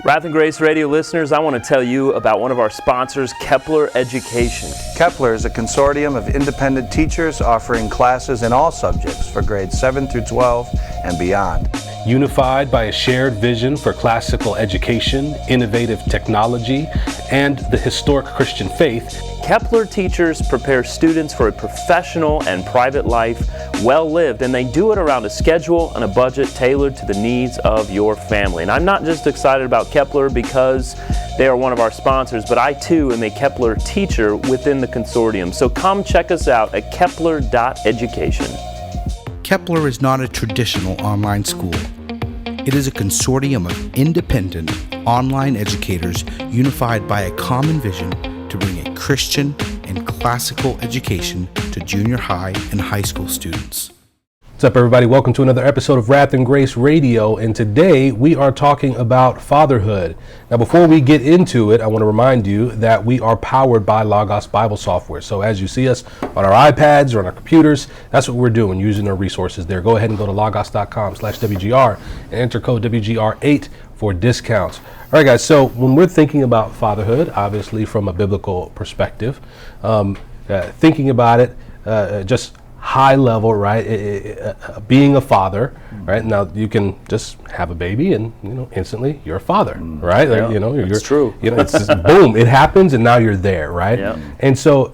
Wrath and Grace Radio listeners, I want to tell you about one of our sponsors, Kepler Education. Kepler is a consortium of independent teachers offering classes in all subjects for grades 7 through 12 and beyond. Unified by a shared vision for classical education, innovative technology, and the historic Christian faith, Kepler teachers prepare students for a professional and private life well lived, and they do it around a schedule and a budget tailored to the needs of your family. And I'm not just excited about Kepler because they are one of our sponsors, but I too am a Kepler teacher within the consortium. So come check us out at kepler.education. Kepler is not a traditional online school. It is a consortium of independent online educators unified by a common vision to bring a Christian and classical education to junior high and high school students. What's up, everybody? Welcome to another episode of Wrath and Grace Radio, and today we are talking about fatherhood. Now, before we get into it, I want to remind you that we are powered by Logos Bible software. So as you see us on our iPads or on our computers, that's what we're doing, using our resources there. Go ahead and go to logos.com/WGR and enter code WGR8 for discounts. All right, guys, so when we're thinking about fatherhood, obviously from a biblical perspective, thinking about it just high level, right? Being a father, right? Now you can just have a baby, and instantly you're a father, right? Yeah, Like, it's true. It's just boom, it happens, and now you're there, right? Yeah. And so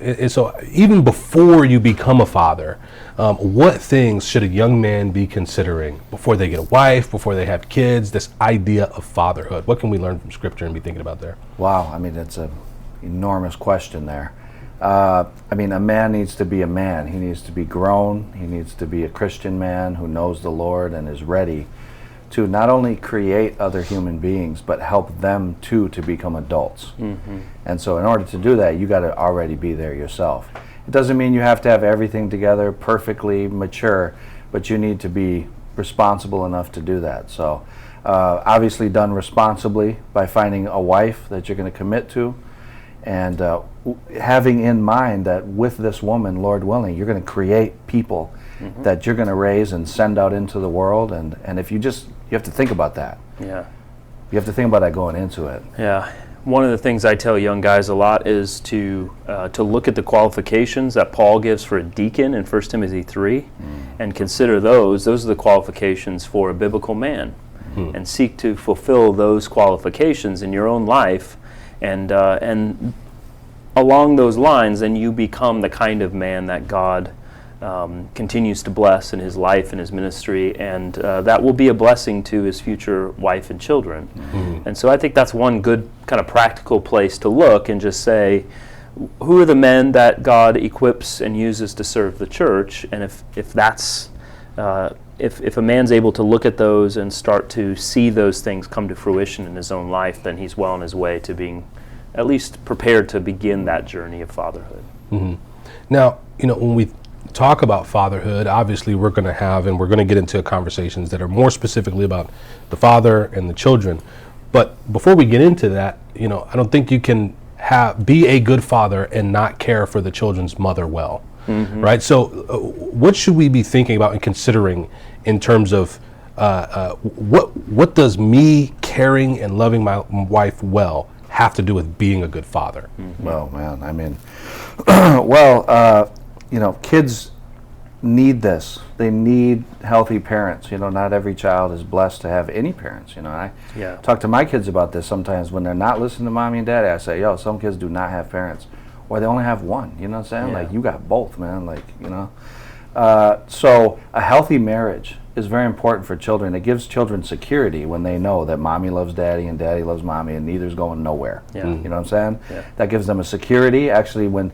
even before you become a father, what things should a young man be considering before they get a wife, before they have kids? This idea of fatherhood. What can we learn from Scripture and be thinking about there? Wow, I mean, that's an enormous question there. A man needs to be a man. He needs to be grown. He needs to be a Christian man who knows the Lord and is ready to not only create other human beings, but help them too to become adults. Mm-hmm. And so in order to do that, you got to already be there yourself. It doesn't mean you have to have everything together, perfectly mature, but you need to be responsible enough to do that. So obviously done responsibly by finding a wife that you're going to commit to, and having in mind that with this woman, Lord willing, you're going to create people that you're going to raise and send out into the world. And if you have to think about that. Yeah. You have to think about that going into it. Yeah. One of the things I tell young guys a lot is to look at the qualifications that Paul gives for a deacon in 1 Timothy 3 and consider those. Those are the qualifications for a biblical man. And seek to fulfill those qualifications in your own life. And along those lines, then you become the kind of man that God continues to bless in his life and his ministry, and that will be a blessing to his future wife and children. Mm-hmm. And so I think that's one good kind of practical place to look and just say, who are the men that God equips and uses to serve the church? And if that's if a man's able to look at those and start to see those things come to fruition in his own life, then he's well on his way to being at least prepared to begin that journey of fatherhood. Mm-hmm. Now, when we talk about fatherhood, obviously we're going to get into conversations that are more specifically about the father and the children. But before we get into that, I don't think you can be a good father and not care for the children's mother well. Mm-hmm. Right? So what should we be thinking about and considering in terms of what does me caring and loving my wife well have to do with being a good father? Mm-hmm. Well, man, kids need this. They need healthy parents. Not every child is blessed to have any parents. I talk to my kids about this sometimes when they're not listening to mommy and daddy. I say, some kids do not have parents. Or they only have one, you know what I'm saying? Yeah. Like, you got both, man, so a healthy marriage is very important for children. It gives children security when they know that mommy loves daddy and daddy loves mommy and neither's going nowhere. Yeah. You know what I'm saying? Yeah. That gives them a security. Actually, when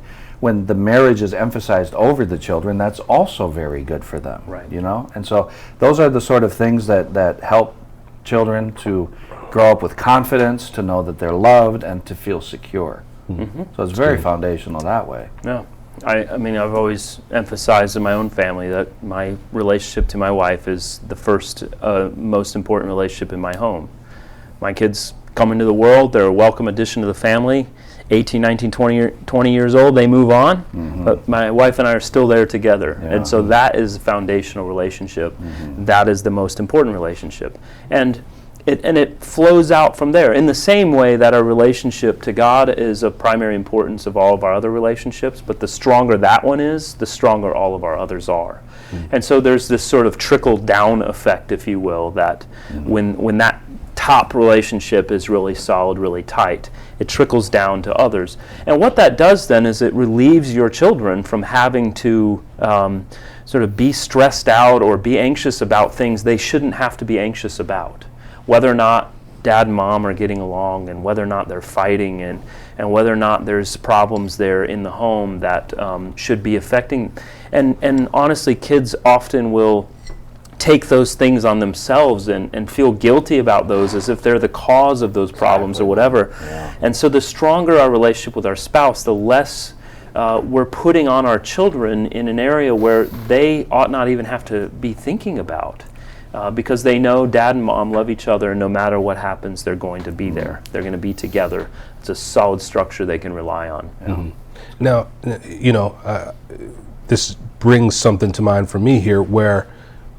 the marriage is emphasized over the children, that's also very good for them, right? And so those are the sort of things that help children to grow up with confidence, to know that they're loved, and to feel secure. Mm-hmm. So it's very foundational that way. Yeah. I've always emphasized in my own family that my relationship to my wife is the first, most important relationship in my home. My kids come into the world, they're a welcome addition to the family. 18, 19, 20 years old, they move on, but my wife and I are still there together. Yeah. And so that is a foundational relationship. Mm-hmm. That is the most important relationship. And it flows out from there. In the same way that our relationship to God is of primary importance of all of our other relationships, but the stronger that one is, the stronger all of our others are. And so there's this sort of trickle-down effect, if you will, that when that top relationship is really solid, really tight, it trickles down to others. And what that does then is it relieves your children from having to sort of be stressed out or be anxious about things they shouldn't have to be anxious about. Whether or not dad and mom are getting along, and whether or not they're fighting, and whether or not there's problems there in the home that should be affecting. And honestly, kids often will take those things on themselves and feel guilty about those as if they're the cause of those problems or whatever. Yeah. And so the stronger our relationship with our spouse, the less we're putting on our children in an area where they ought not even have to be thinking about. Because they know dad and mom love each other, and no matter what happens, they're going to be there. They're going to be together. It's a solid structure they can rely on. Mm-hmm. Now, this brings something to mind for me here, where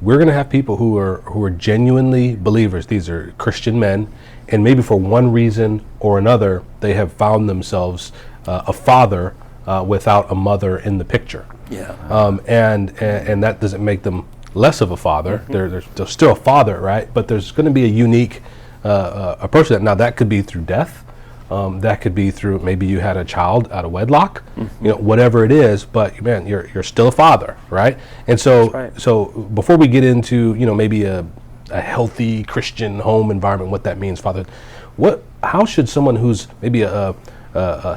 we're going to have people who are genuinely believers. These are Christian men, and maybe for one reason or another, they have found themselves a father without a mother in the picture. Yeah. And that doesn't make them less of a father. They're still a father, right? But there's going to be a unique approach to that. Now, that could be through death. That could be through maybe you had a child out of wedlock, whatever it is. But man, you're still a father, right? And so, right. So before we get into maybe a healthy Christian home environment, what that means, father, how should someone who's maybe a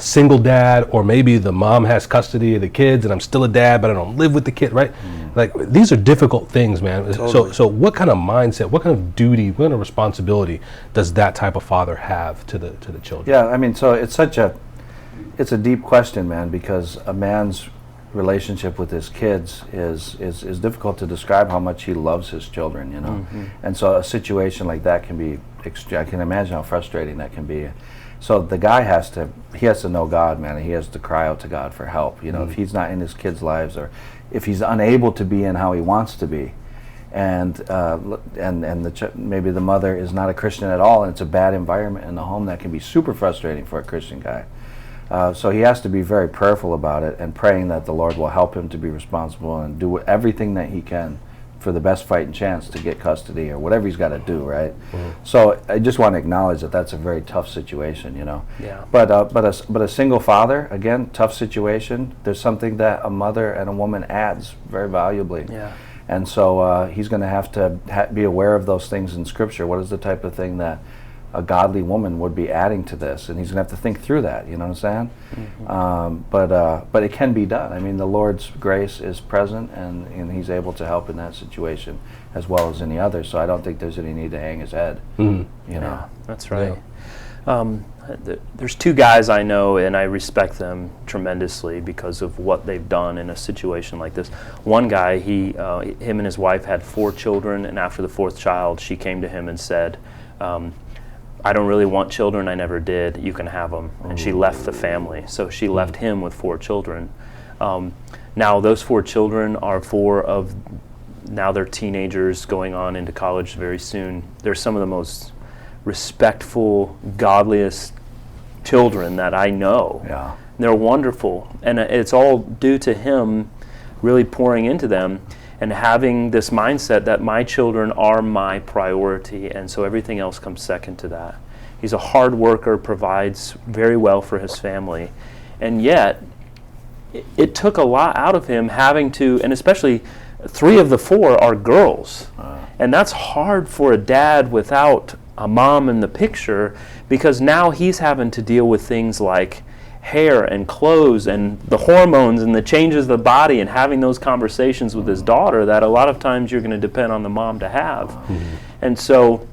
single dad, or maybe the mom has custody of the kids and I'm still a dad but I don't live with the kid, right? Like, these are difficult things, man. Totally. So what kind of mindset, what kind of duty, what kind of responsibility does that type of father have to the children? Yeah, I mean, so it's a deep question, man, because a man's relationship with his kids is difficult to describe how much he loves his children, And so a situation like that can be I can imagine how frustrating that can be. So the guy has to know God, man, and he has to cry out to God for help. If he's not in his kids' lives, or if he's unable to be in how he wants to be, and maybe the mother is not a Christian at all, and it's a bad environment in the home, that can be super frustrating for a Christian guy. So he has to be very prayerful about it, and praying that the Lord will help him to be responsible and do everything that he can for the best fighting chance to get custody, or whatever he's got to do, right? So I just want to acknowledge that that's a very tough situation, Yeah. But a single father, again, tough situation. There's something that a mother and a woman adds very valuably. Yeah. And so he's going to have to be aware of those things in Scripture. What is the type of thing that a godly woman would be adding to this? And he's going to have to think through that, you know what I'm saying? But it can be done. I mean, the Lord's grace is present, and he's able to help in that situation as well as any other. So I don't think there's any need to hang his head, Yeah, that's right. There's two guys I know, and I respect them tremendously because of what they've done in a situation like this. One guy, him and his wife had 4 children, and after the 4th child, she came to him and said, I don't really want children, I never did, you can have them. And she left the family. So she left him with 4 children. Now those 4 children are 4 of, now they're teenagers going on into college very soon. They're some of the most respectful, godliest children that I know. Yeah. They're wonderful. And it's all due to him really pouring into them and having this mindset that my children are my priority, and so everything else comes second to that. He's a hard worker, provides very well for his family, and yet it took a lot out of him having to, and especially 3 of the 4 are girls, and that's hard for a dad without a mom in the picture, because now he's having to deal with things like hair and clothes and the hormones and the changes of the body, and having those conversations with his daughter that a lot of times you're going to depend on the mom to have. And so,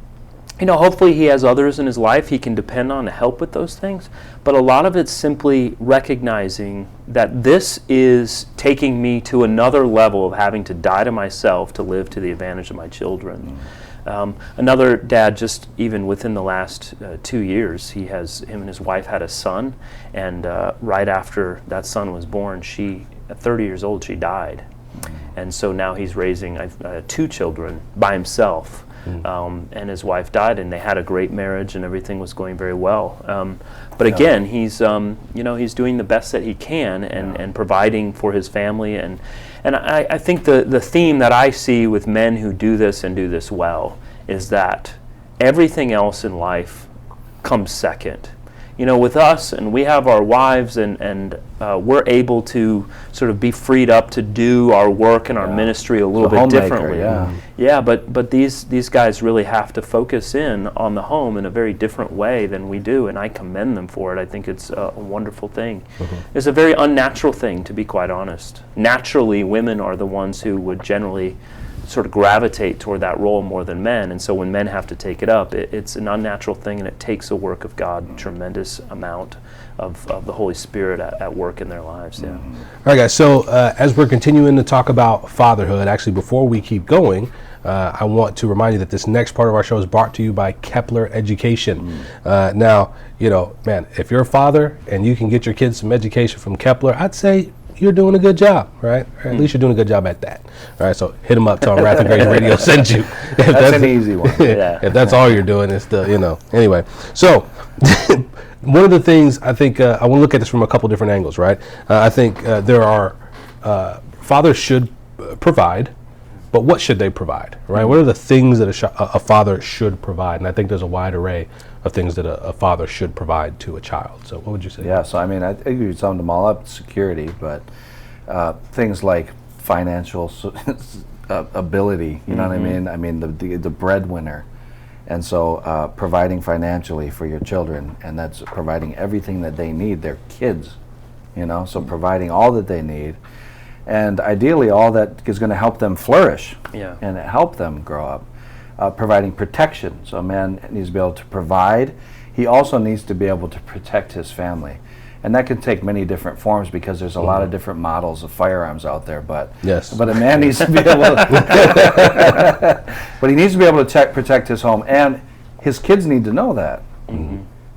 hopefully he has others in his life he can depend on to help with those things, but a lot of it's simply recognizing that this is taking me to another level of having to die to myself to live to the advantage of my children. Another dad, just even within the last 2 years, him and his wife had a son, and right after that son was born, at 30 years old, she died. And so now he's raising 2 children by himself. and his wife died, and they had a great marriage, and everything was going very well. But again, he's he's doing the best that he can, and providing for his family, and I think the theme that I see with men who do this and do this well is that everything else in life comes second. With us, and we have our wives, and we're able to sort of be freed up to do our work and our ministry a little bit differently. But these guys really have to focus in on the home in a very different way than we do, and I commend them for it. I think it's a wonderful thing. It's a very unnatural thing, to be quite honest. Naturally, women are the ones who would generally sort of gravitate toward that role more than men, and so when men have to take it up, it's an unnatural thing, and it takes a work of God, tremendous amount of the Holy Spirit at work in their lives. All right, guys, so as we're continuing to talk about fatherhood, actually before we keep going, I want to remind you that this next part of our show is brought to you by Kepler Education. Now, man, if you're a father and you can get your kids some education from Kepler, I'd say you're doing a good job, right? Or at least you're doing a good job at that. All right, so hit them up, tell them Wrath and Grace Radio sent you. That's an easy one. If that's all you're doing, it's anyway. So one of the things I think, I want to look at this from a couple different angles, right? I think there are, fathers should provide, but what should they provide, right? What are the things that a father should provide? And I think there's a wide array of things that a father should provide to a child. So what would you say? Yeah, so I mean, I think you summed them all up, security, but things like financial ability, you know what I mean? I mean, the breadwinner. And so providing financially for your children, and that's providing everything that they need, their kids, so providing all that they need. And ideally, all that is going to help them flourish and help them grow up. Providing protection. So a man needs to be able to provide. He also needs to be able to protect his family. And that can take many different forms because there's a lot of different models of firearms out there. But a man needs to be able to but he needs to be able to protect his home. And his kids need to know that.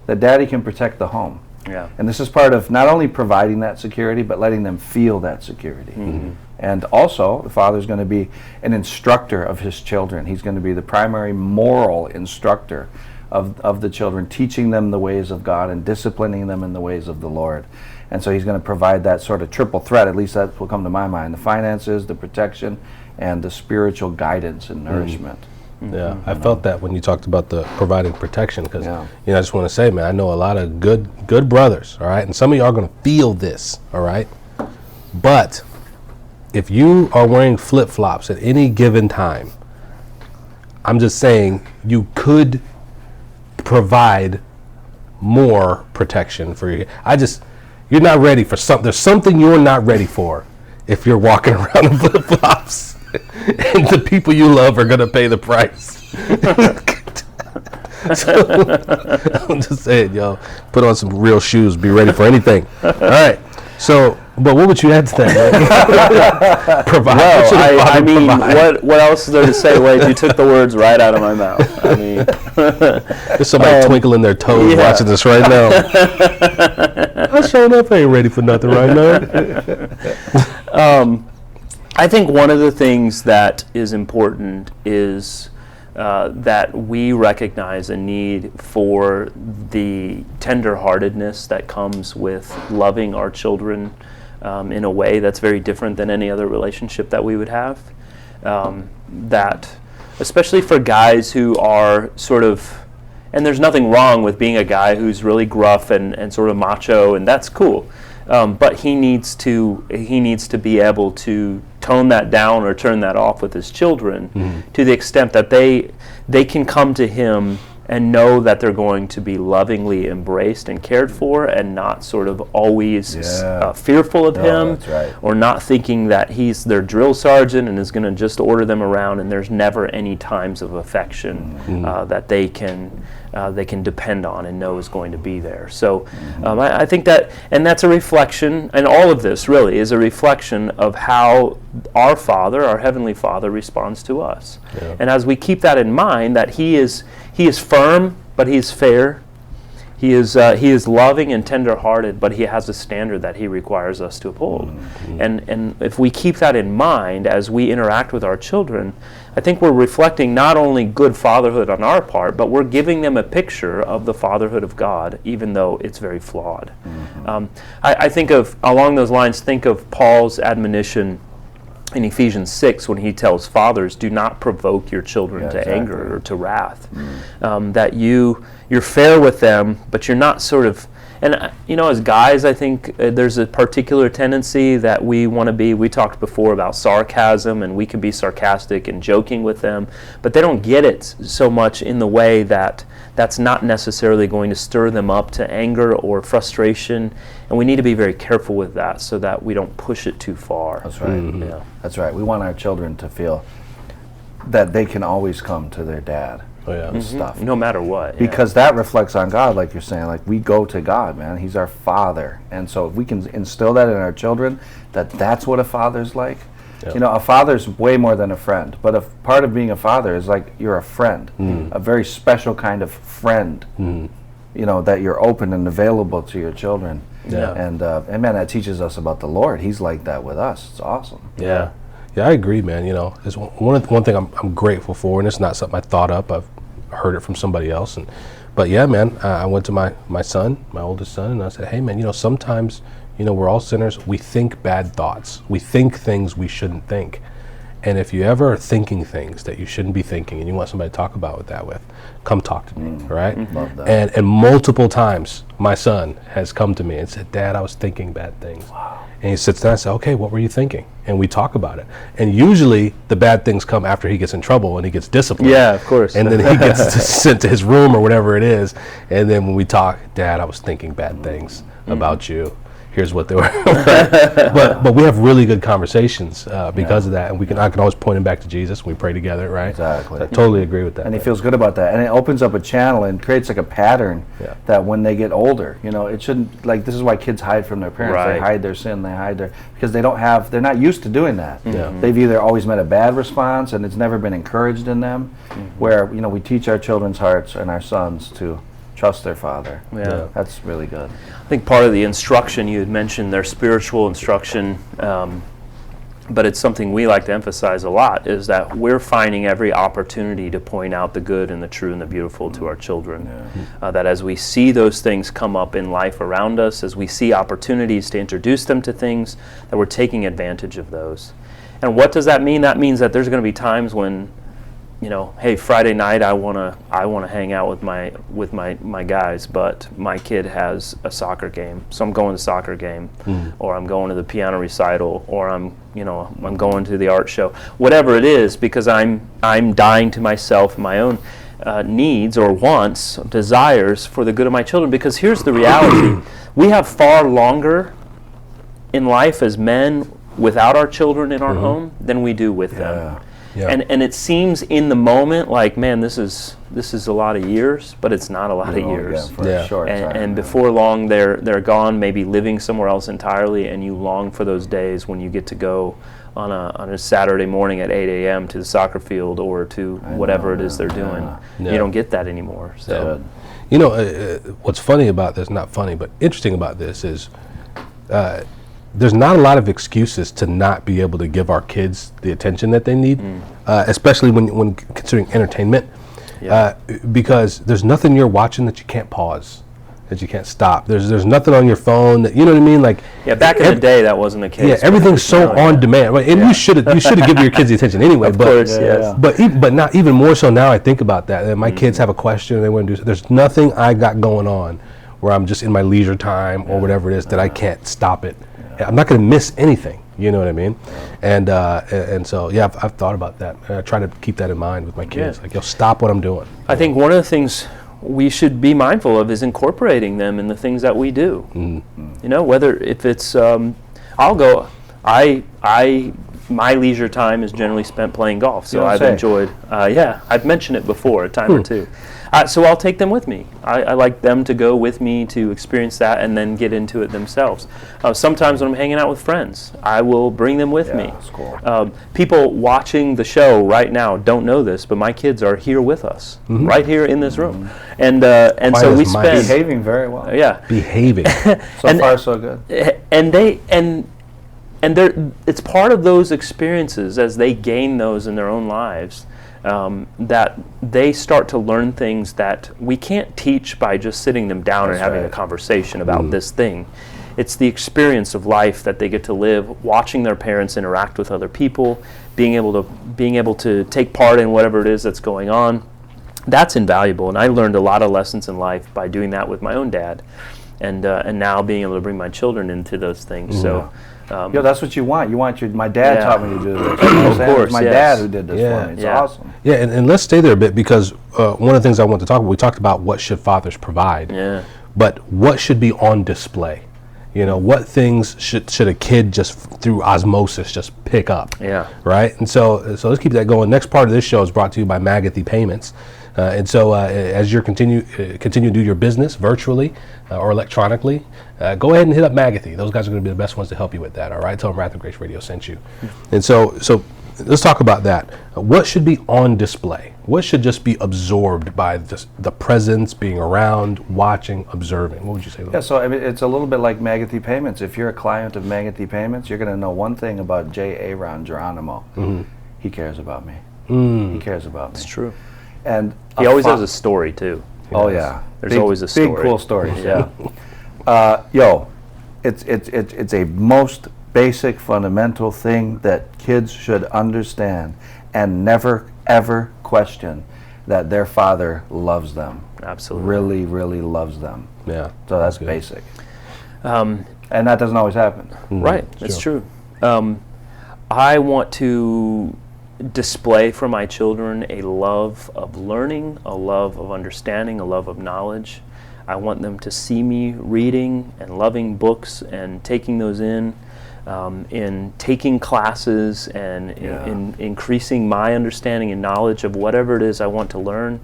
That daddy can protect the home. And this is part of not only providing that security, but letting them feel that security. And also, the father's going to be an instructor of his children. He's going to be the primary moral instructor of the children, teaching them the ways of God and disciplining them in the ways of the Lord. And so he's going to provide that sort of triple threat, at least that's what come to my mind, the finances, the protection, and the spiritual guidance and nourishment. I felt that when you talked about the providing protection, because I just want to say, man, I know a lot of good brothers, all right, and some of you are going to feel this, all right, but if you are wearing flip-flops at any given time, I'm just saying you could provide more protection for you. You're not ready for something. There's something you're not ready for if you're walking around in flip-flops. And the people you love are going to pay the price. So, I'm just saying, yo, put on some real shoes. Be ready for anything. All right. So, but what would you add to that? Provide. Well, I mean, what else is there to say? Wade, you took the words right out of my mouth. I mean, there's somebody twinkling their toes watching this right now. I'm showing up. I ain't ready for nothing right now. I think one of the things that is important is that we recognize a need for the tenderheartedness that comes with loving our children in a way that's very different than any other relationship that we would have. That, especially for guys who are sort of, and there's nothing wrong with being a guy who's really gruff and sort of macho, and that's cool. But he needs to be able to tone that down or turn that off with his children to the extent that they can come to him and know that they're going to be lovingly embraced and cared for, and not sort of always fearful of him, or not thinking that he's their drill sergeant and is going to just order them around, and there's never any times of affection that they can depend on and know is going to be there. So I think that, and that's a reflection, and all of this really is a reflection of how our Father, our Heavenly Father, responds to us. And as we keep that in mind, that He is firm, but He's fair. He is loving and tender-hearted, but he has a standard that he requires us to uphold. And if we keep that in mind as we interact with our children, I think we're reflecting not only good fatherhood on our part, but we're giving them a picture of the fatherhood of God, even though it's very flawed. I think of, along those lines, think of Paul's admonition in Ephesians 6 when he tells fathers, do not provoke your children to anger or to wrath. That you're fair with them, but you're not sort of, and as guys, I think there's a particular tendency that we want to be. We talked before about sarcasm, and we can be sarcastic and joking with them, but they don't get it so much in the way that that's not necessarily going to stir them up to anger or frustration, and we need to be very careful with that so that we don't push it too far. That's right. That's right. We want our children to feel that they can always come to their dad. And stuff. No matter what. Because that reflects on God, like you're saying. Like, we go to God, man. He's our father. And so if we can instill that in our children, that's what a father's like. A father's way more than a friend. But a part of being a father is like you're a friend. A very special kind of friend. That you're open and available to your children. And man, that teaches us about the Lord. He's like that with us. It's awesome. Yeah, I agree, man. It's one thing I'm grateful for, and it's not something I thought up. I've heard it from somebody else, but yeah, man, I went to my son, my oldest son, and I said, hey, man, sometimes, we're all sinners. We think bad thoughts. We think things we shouldn't think. And if you ever are thinking things that you shouldn't be thinking, and you want somebody to talk about with, come talk to me, right? Love that. And multiple times, my son has come to me and said, Dad, I was thinking bad things. Wow. And he sits down and says, okay, what were you thinking? And we talk about it. And usually the bad things come after he gets in trouble and he gets disciplined. Yeah, of course. And then he gets sent to his room or whatever it is. And then when we talk, Dad, I was thinking bad things about you. Here's what they were. but we have really good conversations because of that. And I can always point him back to Jesus. We pray together, right? Exactly. So I totally agree with that. And he feels good about that. And it opens up a channel and creates like a pattern that when they get older, it shouldn't, like, this is why kids hide from their parents. Right. They hide their sin, because they're not used to doing that. Mm-hmm. They've either always met a bad response and it's never been encouraged in them, where, we teach our children's hearts and our sons to trust their father. Yeah. That's really good. I think part of the instruction you had mentioned, their spiritual instruction, but it's something we like to emphasize a lot, is that we're finding every opportunity to point out the good and the true and the beautiful to our children. That as we see those things come up in life around us, as we see opportunities to introduce them to things, that we're taking advantage of those. And what does that mean? That means that there's going to be times when, hey, Friday night I wanna hang out with my guys, but my kid has a soccer game, so I'm going to the soccer game, or I'm going to the piano recital, or I'm going to the art show, whatever it is, because I'm dying to myself, my own needs or wants, desires for the good of my children. Because here's the reality: we have far longer in life as men without our children in our home than we do with them. Yeah. And it seems in the moment like, man, this is a lot of years, but it's not a lot of years. For a short time. And before long, they're gone, maybe living somewhere else entirely, and you long for those days when you get to go on a Saturday morning at 8 a.m. to the soccer field or to whatever it is they're doing. Yeah. You don't get that anymore. So, what's funny about this, not funny, but interesting about this is there's not a lot of excuses to not be able to give our kids the attention that they need, especially when considering entertainment, because there's nothing you're watching that you can't pause, that you can't stop. There's nothing on your phone that, you know what I mean? Like, back in the day that wasn't the case. Yeah, everything's so on demand, right? And you should have given your kids the attention anyway. Of course, yes. But not even more so now. I think about that. My kids have a question and they want to do. There's nothing I got going on where I'm just in my leisure time or whatever it is that I can't stop it. I'm not going to miss anything. You know what I mean? And so I've thought about that. And I try to keep that in mind with my kids. Like, stop what I'm doing. I think one of the things we should be mindful of is incorporating them in the things that we do. Whether if it's my leisure time is generally spent playing golf, so I've enjoyed. I've mentioned it before a time or two. So I'll take them with me. I like them to go with me to experience that and then get into it themselves. Sometimes when I'm hanging out with friends, I will bring them with me. That's cool. People watching the show right now don't know this, but my kids are here with us, right here in this room, and so we spend Behaving very well. yeah, Behaving. So far, so good. and it's part of those experiences as they gain those in their own lives. That they start to learn things that we can't teach by just sitting them down and having a conversation about this thing. It's the experience of life that they get to live, watching their parents interact with other people, being able to take part in whatever it is that's going on. That's invaluable, and I learned a lot of lessons in life by doing that with my own dad, and now being able to bring my children into those things. So. That's what you want. My dad taught me to do this. Of course, it's my dad who did this for me. It's awesome. Yeah, and let's stay there a bit, because one of the things I want to talk about, we talked about what should fathers provide. Yeah. But what should be on display? What things should a kid just through osmosis just pick up? Yeah. Right? And so let's keep that going. Next part of this show is brought to you by Magathy Payments. And so as you continue to do your business virtually or electronically, go ahead and hit up Magathy. Those guys are going to be the best ones to help you with that, all right? Tell them Wrath and Grace Radio sent you. And so let's talk about that. What should be on display? What should just be absorbed by the presence, being around, watching, observing? What would you say? Yeah, so it's a little bit like Magathy Payments. If you're a client of Magathy Payments, you're going to know one thing about J. Aaron Geronimo. He cares about me. He cares about me. It's true. And he always has a story too. Oh yeah, There's always a story. Big cool stories. Yeah. It's a most basic fundamental thing that kids should understand and never ever question that their father loves them. Absolutely. Really, really loves them. Yeah. So that's basic. And that doesn't always happen. Right. It's true. I want to display for my children a love of learning, a love of understanding, a love of knowledge. I want them to see me reading and loving books and taking those in taking classes and in increasing my understanding and knowledge of whatever it is I want to learn.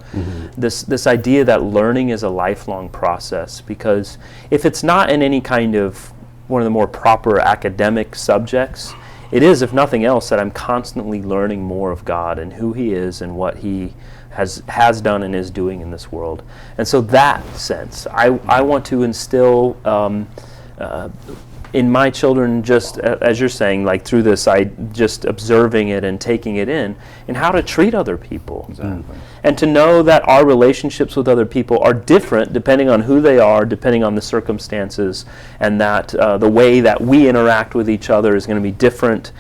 This idea that learning is a lifelong process, because if it's not in any kind of one of the more proper academic subjects, it is, if nothing else, that I'm constantly learning more of God and who He is and what He has done and is doing in this world. And so that sense, I want to instill in my children, just as you're saying, like through this, just observing it and taking it in how to treat other people. Exactly. And to know that our relationships with other people are different depending on who they are, depending on the circumstances, and that the way that we interact with each other is going to be different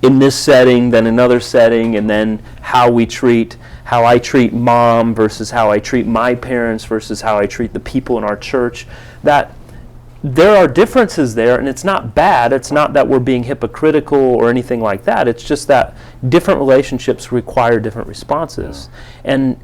in this setting than another setting, and then how I treat mom versus how I treat my parents versus how I treat the people in our church. That there are differences there, and it's not bad. It's not that we're being hypocritical or anything like that. It's just that different relationships require different responses. And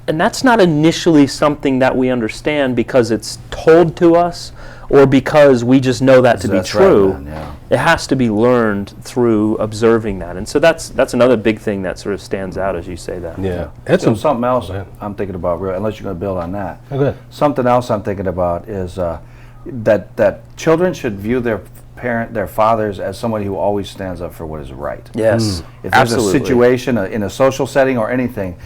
that's not initially something that we understand because it's told to us or because we just know that to be true. Right, man, It has to be learned through observing that. And so that's another big thing that sort of stands out as you say that. Yeah. Something else I'm thinking about, unless you're going to build on that. Oh, good. Something else I'm thinking about is that children should view their fathers as somebody who always stands up for what is right. Yes, If there's a situation in a social setting or anything,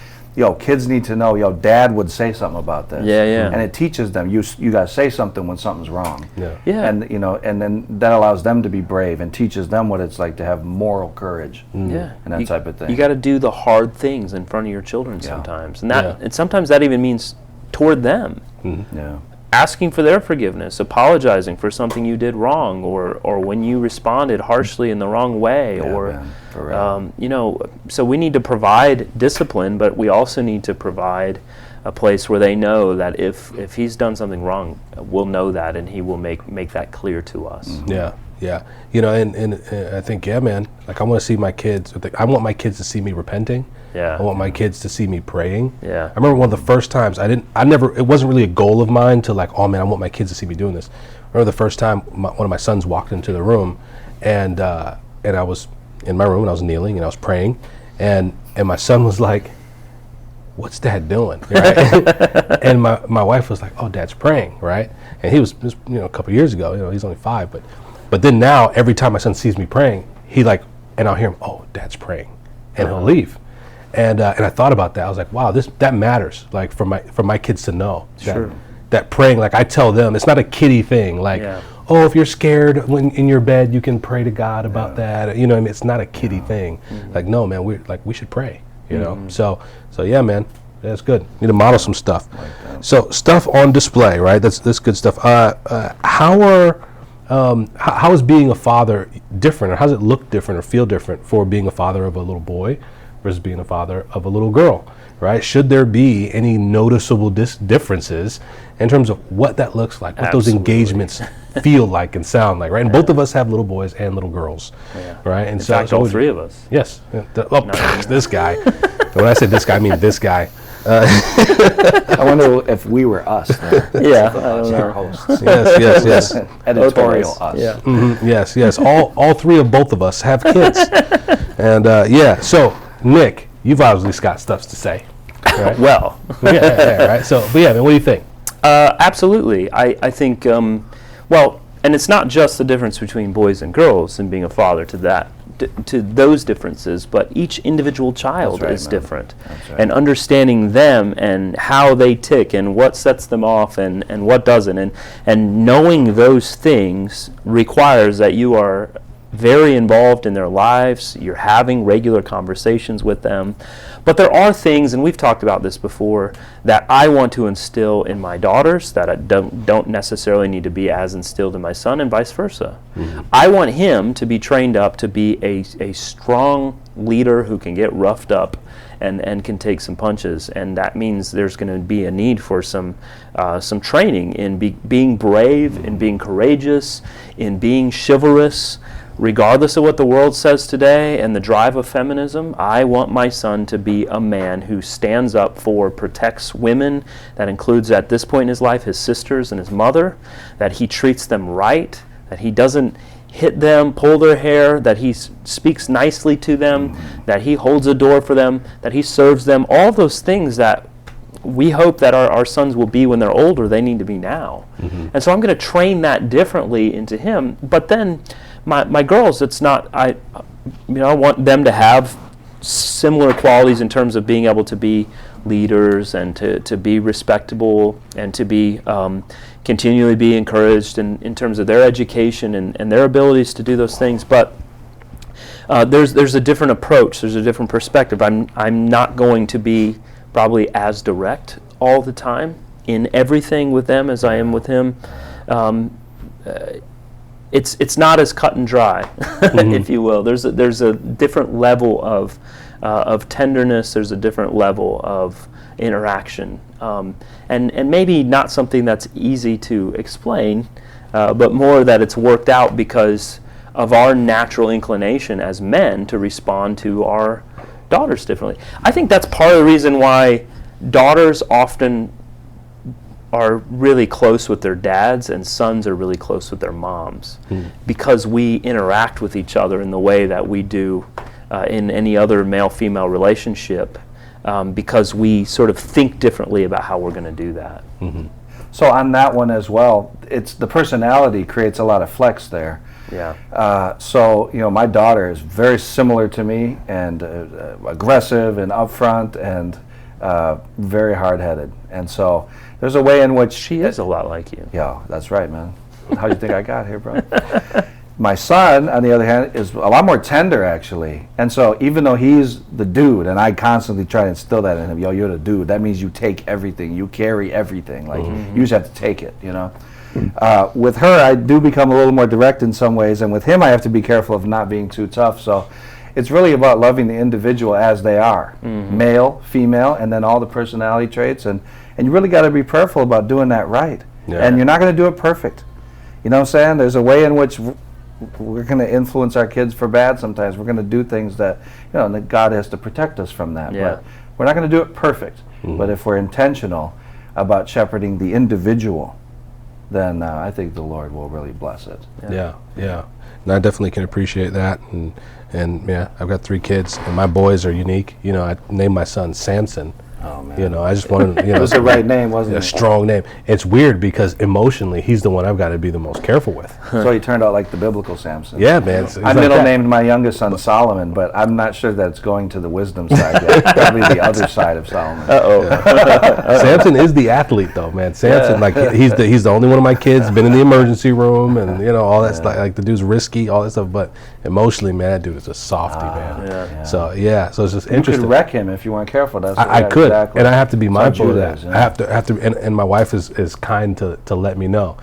kids need to know, Dad would say something about this. Yeah. And it teaches them, you got to say something when something's wrong. Yeah. And and then that allows them to be brave and teaches them what it's like to have moral courage. Yeah. And that type of thing. You got to do the hard things in front of your children sometimes. And and sometimes that even means toward them. Yeah. Asking for their forgiveness, apologizing for something you did wrong, or when you responded harshly in the wrong way, so we need to provide discipline, but we also need to provide a place where they know that if he's done something wrong, we'll know that, and he will make that clear to us. Yeah. And I think, man, like I want to see my kids, I want my kids to see me repenting. Yeah. I want my kids to see me praying. Yeah. I remember one of the first times it wasn't really a goal of mine to like, oh man, I want my kids to see me doing this. I remember the first time one of my sons walked into the room and I was in my room and I was kneeling and I was praying and my son was like, what's Dad doing? Right? And my wife was like, oh, Dad's praying, right? And he was a couple years ago, he's only 5, but then now every time my son sees me praying, and I'll hear him, oh, Dad's praying, and he'll leave. And I thought about that. I was like, wow, that matters, like for my kids to know that praying, like I tell them, it's not a kiddie thing, like, oh, if you're scared when in your bed, you can pray to God about that. It's not a kiddie thing. Like, no, man, we should pray. So yeah, man, that's good. Need to model some stuff. So stuff on display, right? That's good stuff. How is being a father different, or how does it look different or feel different for being a father of a little boy versus being a father of a little girl, right? Should there be any noticeable differences in terms of what that looks like, what those engagements feel like and sound like, right? And both of us have little boys and little girls, right? And in fact, all 3 of us. Yes. This guy. When I said this guy, I mean this guy. I wonder if we were us. Our hosts. Yes. Editorial us. Yeah. Mm-hmm. Yes. All 3 of both of us have kids, and So, Nick, you've obviously got stuff to say. Right? Well. Right. So, but yeah, man, what do you think? Absolutely. I think. And it's not just the difference between boys and girls and being a father to those differences, but each individual child is different. And understanding them and how they tick and what sets them off and what doesn't. And knowing those things requires that you are very involved in their lives, you're having regular conversations with them. But there are things, and we've talked about this before, that I want to instill in my daughters that I don't necessarily need to be as instilled in my son, and vice versa. I want him to be trained up to be a strong leader who can get roughed up and can take some punches, and that means there's going to be a need for some training in being brave, in being courageous, in being chivalrous. Regardless of what the world says today and the drive of feminism, I want my son to be a man who stands up for, protects women. That includes, at this point in his life, his sisters and his mother, that he treats them right, that he doesn't hit them, pull their hair, that he speaks nicely to them, that he holds a door for them, that he serves them. All those things that we hope that our sons will be when they're older, they need to be now. And so I'm going to train that differently into him. But then my girls, it's not, I want them to have similar qualities in terms of being able to be leaders and to be respectable and to be continually be encouraged in terms of their education and their abilities to do those things. But there's a different approach, there's a different perspective. I'm not going to be probably as direct all the time in everything with them as I am with him. It's not as cut and dry, if you will. There's a different level of tenderness. There's a different level of interaction, and maybe not something that's easy to explain, but more that it's worked out because of our natural inclination as men to respond to our daughters differently. I think that's part of the reason why daughters often are really close with their dads and sons are really close with their moms, because we interact with each other in the way that we do in any other male-female relationship, because we sort of think differently about how we're going to do that. So on that one as well, it's the personality creates a lot of flex there. Yeah. So my daughter is very similar to me and aggressive and upfront and very hard-headed, and so there's a way in which she is a lot like you. Yeah, that's right, man. How do you think I got here, bro? My son, on the other hand, is a lot more tender, actually. And so even though he's the dude, and I constantly try to instill that in him, you're the dude, that means you take everything, you carry everything. Like, you just have to take it, With her, I do become a little more direct in some ways, and with him, I have to be careful of not being too tough. So it's really about loving the individual as they are, male, female, and then all the personality traits. And you really got to be prayerful about doing that right. Yeah. And you're not going to do it perfect. You know what I'm saying? There's a way in which we're going to influence our kids for bad sometimes. We're going to do things that, that God has to protect us from that. Yeah. But we're not going to do it perfect. But if we're intentional about shepherding the individual, then I think the Lord will really bless it. Yeah. And I definitely can appreciate that. And yeah, I've got 3 kids, and my boys are unique. I named my son Samson, Oh, man. You know, I just wanted, It was the right name, wasn't a it? strong name. It's weird because emotionally, he's the one I've got to be the most careful with. So he turned out like the biblical Samson. Yeah, man. It's I like middle that. named my youngest son Solomon, but I'm not sure that it's going to the wisdom side yet. Probably the other side of Solomon. Samson is the athlete, though, man. Samson, like he's the only one of my kids been in the emergency room, and you know all that stuff. Like the dude's risky, all that stuff. But emotionally, man, that dude is a softy, man. Yeah. So so it's just You interesting. could wreck him if you weren't careful. That's I could, exactly. and I have to be mindful of Judas, that. yeah. I have to, and my wife is kind to let me know.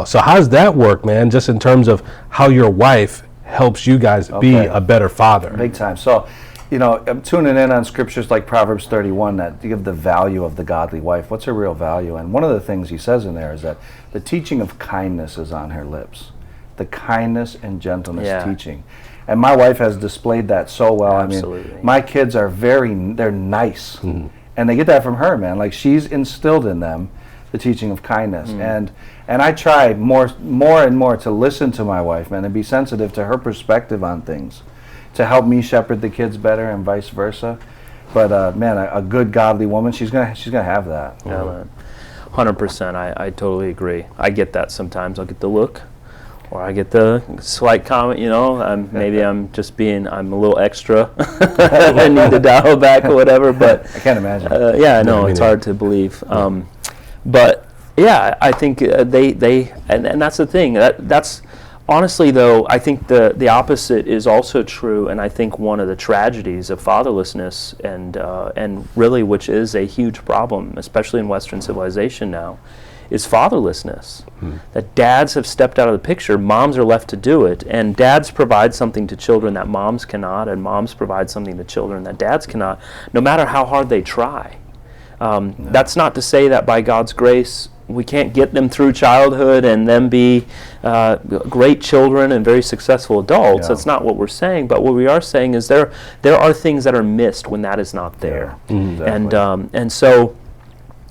So how does that work, man? Just in terms of how your wife helps you guys be Okay. a better father. Big time. So, you know, I'm tuning in on scriptures like Proverbs 31 that give the value of the godly wife. What's her real value? And one of the things he says in there is that the teaching of kindness is on her lips. The kindness and gentleness teaching. And my wife has displayed that so well. Absolutely. I mean, my kids are they're nice. And they get that from her, man. Like, she's instilled in them the teaching of kindness. And I try more and more to listen to my wife, man, and be sensitive to her perspective on things, to help me shepherd the kids better and vice versa. But man, a good godly woman, she's gonna have that. Yeah, man. 100%. I totally agree. I get that sometimes. I'll get the look, or I get the slight comment. You know, maybe I'm a little extra. I need to dial back or whatever. But I can't imagine. yeah, I know it's hard to believe. But yeah, I think they and that's the thing. That's honestly, though, I think the opposite is also true, and I think one of the tragedies of fatherlessness, and really, which is a huge problem, especially in Western civilization now, is fatherlessness. That dads have stepped out of the picture, moms are left to do it, and dads provide something to children that moms cannot, and moms provide something to children that dads cannot, no matter how hard they try. That's not to say that by God's grace we can't get them through childhood and then be great children and very successful adults. That's not what we're saying. But what we are saying is there are things that are missed when that is not there. Exactly. And so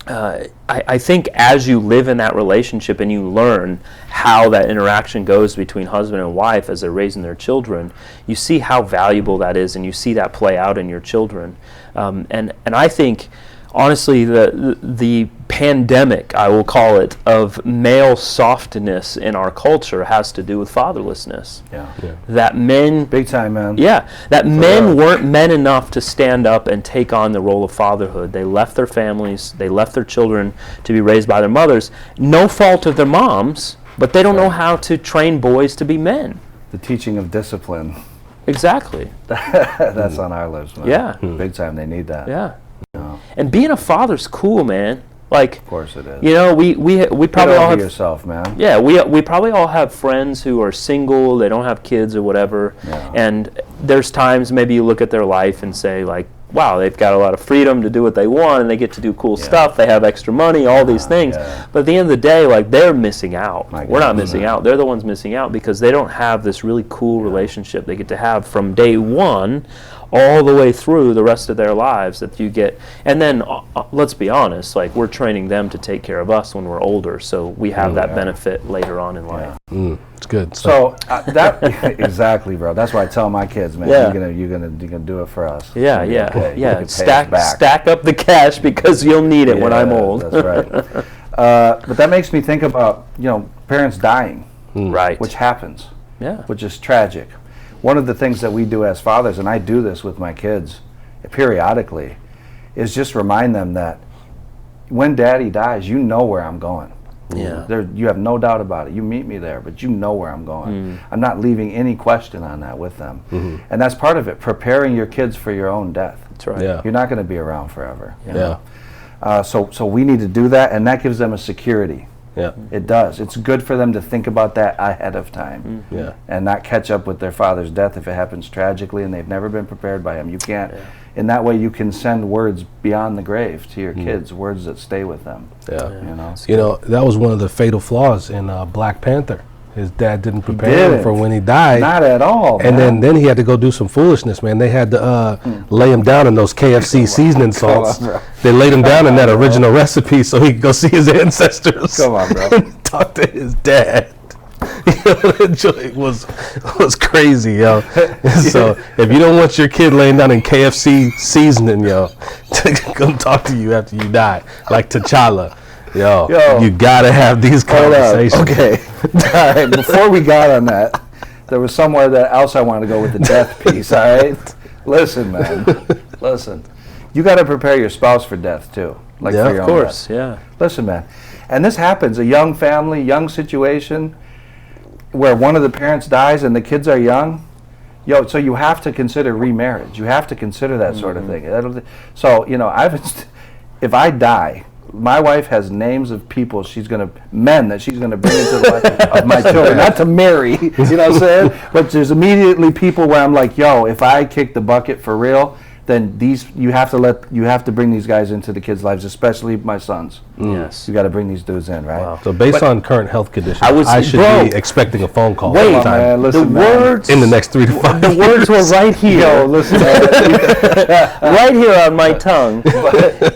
I think as you live in that relationship and you learn how that interaction goes between husband and wife as they're raising their children, you see how valuable that is, and you see that play out in your children. And I think, honestly, the pandemic, I will call it, of male softness in our culture has to do with fatherlessness. That men, Big time, man. that men weren't men enough to stand up and take on the role of fatherhood. They left their families, they left their children to be raised by their mothers. No fault of their moms, but they don't know how to train boys to be men. The teaching of discipline. Exactly. That's on our lips, man. Yeah. Big time, they need that. Yeah. And being a father's cool, man. Like, Of course it is. you know, we probably Get all over have yourself, man. Yeah, we probably all have friends who are single, they don't have kids or whatever, and there's times maybe you look at their life and say, like, wow, they've got a lot of freedom to do what they want, and they get to do cool stuff, they have extra money, all these things. But at the end of the day, like, they're missing out. We're not missing out. They're the ones missing out because they don't have this really cool relationship they get to have from day one all the way through the rest of their lives that you get. And then, let's be honest, like, we're training them to take care of us when we're older, so we have that benefit later on in life. It's good. So that exactly, bro. That's why I tell my kids, man, you're gonna do it for us. Yeah, You're gonna pay- you can pay us back. Stack up the cash because you'll need it when I'm old. That's right. But that makes me think about, parents dying, Right. which happens, Yeah. which is tragic. One of the things that we do as fathers, and I do this with my kids periodically, is just remind them that when daddy dies, you know where I'm going. Yeah. You have no doubt about it. You meet me there, but you know where I'm going. I'm not leaving any question on that with them. And that's part of it, preparing your kids for your own death. That's right. Yeah. You're not going to be around forever. Yeah. So we need to do that, and that gives them a security. Yeah. It does. It's good for them to think about that ahead of time, Yeah. and not catch up with their father's death if it happens tragically and they've never been prepared by him. You can't. In that way, you can send words beyond the grave to your kids, words that stay with them. Yeah. You know. That was one of the fatal flaws in Black Panther. His dad didn't prepare him for when he died. Not at all. And man. then he had to go do some foolishness, man. They had to lay him down in those KFC seasoning salts. bro. They laid him down in that original recipe so he could go see his ancestors. Come on, bro. and talk to his dad. That joint was crazy, yo. So if you don't want your kid laying down in KFC seasoning, yo, to come talk to you after you die, like T'Challa, yo, you gotta have these conversations. Okay, all right. Before we got on that, there was somewhere else I wanted to go with the death piece. All right, listen, man, listen. You got to prepare your spouse for death too, like for your of own course, death. yeah. Listen, man, and this happens. A young family, young situation, where one of the parents dies and the kids are young. Yo, so you have to consider remarriage. You have to consider that sort of thing. So if I die, my wife has names of people men that she's gonna bring into the life of my children, not to marry. You know what I'm saying? But there's immediately people where I'm like, yo, if I kick the bucket for real, then you have to bring these guys into the kids' lives, especially my sons. Yes. You got to bring these dudes in, right? Wow. So based on current health conditions, I should be expecting a phone call Wait, sometime man, listen, man. words in the next 3 to 5 The words were right here. Yo, listen, man. Right here on my tongue.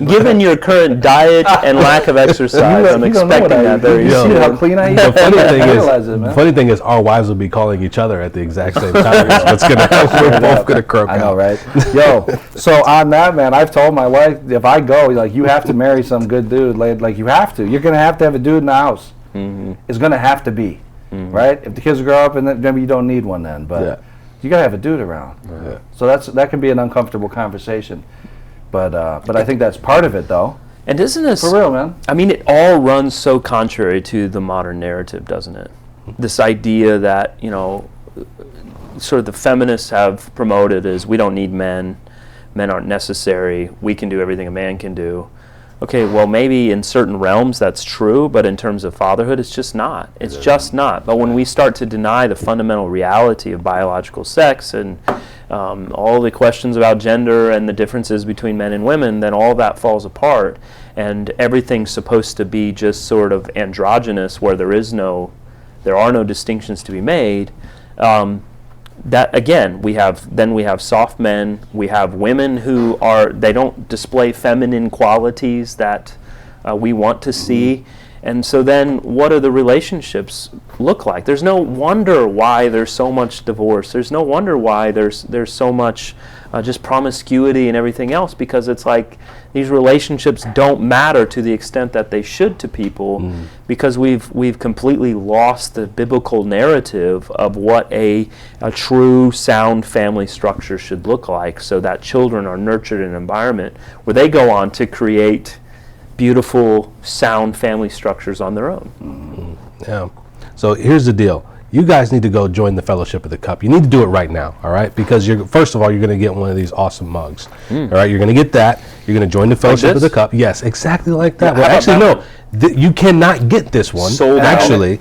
Given your current diet and lack of exercise, I'm expecting that very You see soon. how clean I eat? The funny thing is, our wives will be calling each other at the exact same time. What's going to happen? We're both going to croak I know, out. right? Yo, so on that, man, I've told my wife, if I go, like, you have to marry some good dude. Like, you have to. You're going to have a dude in the house. It's going to have to be, right? If the kids grow up, and then maybe you don't need one then, but you got to have a dude around. Yeah. So that can be an uncomfortable conversation. But I think that's part of it, though. And isn't this For real, man. I mean, it all runs so contrary to the modern narrative, doesn't it? This idea that, sort of the feminists have promoted is we don't need men. Men aren't necessary. We can do everything a man can do. Okay, well, maybe in certain realms that's true, but in terms of fatherhood, it's just not. It's just not. But when we start to deny the fundamental reality of biological sex and all the questions about gender and the differences between men and women, then all that falls apart, and everything's supposed to be just sort of androgynous, where there are no distinctions to be made. That again, we have soft men, we have women who they don't display feminine qualities that we want to see, and so then what do the relationships look like? There's no wonder why there's so much divorce. There's no wonder why there's so much just promiscuity and everything else, because it's like these relationships don't matter to the extent that they should to people, because we've completely lost the biblical narrative of what a true sound family structure should look like, so that children are nurtured in an environment where they go on to create beautiful sound family structures on their own. Yeah. So here's the deal. You guys need to go join the Fellowship of the Cup. You need to do it right now, all right? Because first of all, you're going to get one of these awesome mugs, all right? You're going to get that. You're going to join the Fellowship of the Cup. Yes, exactly like that. Well, actually, no. You cannot get this one, actually.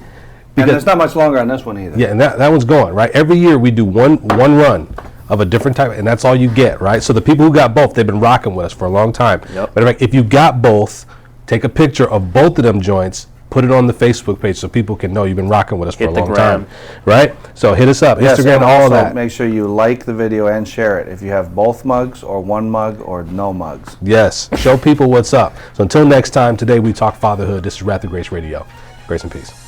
And there's not much longer on this one either. Yeah, and that one's going, right? Every year we do one run of a different type, and that's all you get, right? So the people who got both, they've been rocking with us for a long time. Yep. But if you got both, take a picture of both of them joints, put it on the Facebook page so people can know you've been rocking with us for a long time, right? So hit us up, Instagram, all of that. Make sure you like the video and share it if you have both mugs or one mug or no mugs. Yes, show people what's up. So until next time, today we talk fatherhood. This is Wrath of Grace Radio. Grace and peace.